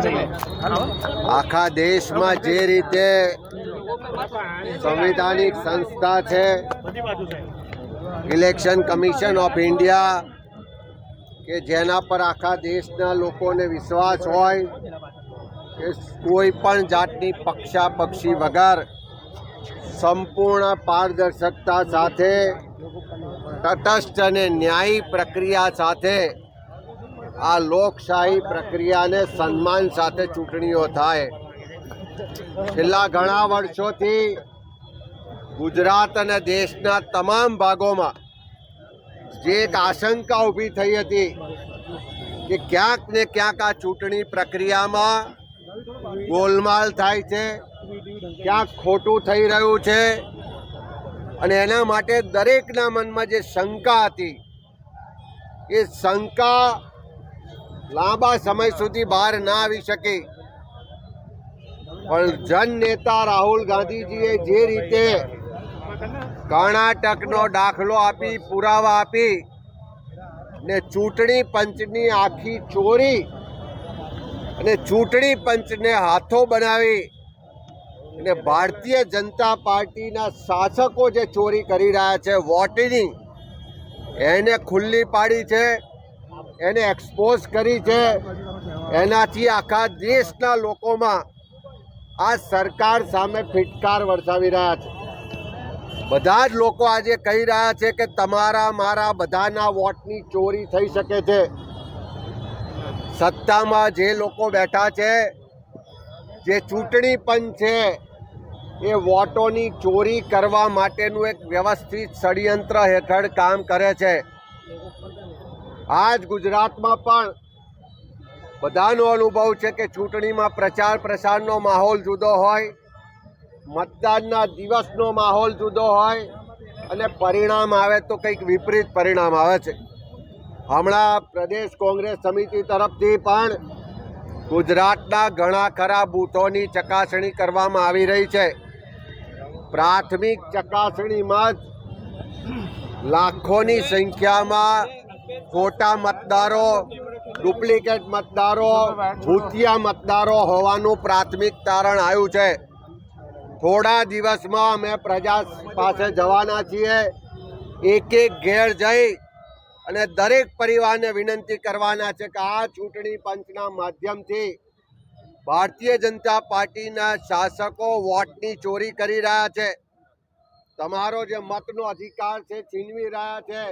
આખા દેશમાં જે રીતે સંવિધાનિક સંસ્થા છે ઇલેક્શન કમિશન ઓફ ઇન્ડિયા કે જેના પર આખા દેશના લોકોને વિશ્વાસ હોય કે કોઈ પણ જાતની પક્ષાપક્ષી વગર સંપૂર્ણ પારદર્શકતા સાથે તટસ્થ અને ન્યાયી પ્રક્રિયા સાથે આ લોકશાહી પ્રક્રિયાને સન્માન સાથે ચૂંટણીઓ થાય। છેલ્લા ઘણા વર્ષોથી ગુજરાત અને દેશના તમામ ભાગોમાં જે એક આશંકા ઊભી થઈ હતી કે ક્યાંક ને ક્યાંક આ ચૂંટણી પ્રક્રિયામાં ગોલમાલ થાય છે, ક્યાંક ખોટું થઈ રહ્યું છે અને એના માટે દરેકના મનમાં જે શંકા હતી એ શંકા લાંબા સમય સુધી બહાર ના આવી શકી। પણ જન નેતા રાહુલ ગાંધીજીએ જે રીતે કર્ણાટકનો દાખલો આપી, પુરાવા આપી ને ચૂંટણી પંચની આખી ચોરી અને ચૂંટણી પંચને હાથો બનાવી અને ભારતીય જનતા પાર્ટીના શાસકો જે ચોરી કરી રહ્યા છે વોટની, એને ખુલ્લી પાડી છે, એને એક્સપોઝ કરી છે। એનાથી આખા દેશના લોકોમાં આ સરકાર સામે ફિટકાર વરસાવી રહ્યા છે। બધા જ લોકો આજે કહી રહ્યા છે કે તમારા મારા બધાના વોટની ચોરી થઈ શકે છે। સત્તામાં જે લોકો બેઠા છે, જે ચૂંટણી પંચ છે, એ વોટોની ચોરી કરવા માટેનું એક વ્યવસ્થિત ષડયંત્ર હેઠળ કામ કરે છે। આજ ગુજરાતમાં પણ બધાનો અનુભવ છે કે ચૂંટણીમાં પ્રચાર પ્રસારનો માહોલ જુદો હોય, મતદાનના દિવસનો માહોલ જુદો હોય અને પરિણામ આવે તો કંઈક વિપરીત પરિણામ આવે છે। હમણાં પ્રદેશ કોંગ્રેસ સમિતિ તરફથી પણ ગુજરાતના ઘણા ખરા બૂથોની ચકાસણી કરવામાં આવી રહી છે। પ્રાથમિક ચકાસણીમાં જ લાખોની સંખ્યામાં ખોટા મતદારો, ડુપ્લિકેટ મતદારો, ભૂતિયા મતદારો હોવાનું પ્રાથમિક તારણ આવ્યું છે। થોડા દિવસમાં અમે પ્રજા પાસે જવાના છીએ, એક એક ઘેર જઈ અને દરેક પરિવારને વિનંતી કરવાના છે કે આ ચૂંટણી પંચના માધ્યમથી ભારતીય જનતા પાર્ટીના શાસકો વોટની ચોરી કરી રહ્યા છે, તમારો જે મતનો અધિકાર છે છીનવી રહ્યા છે।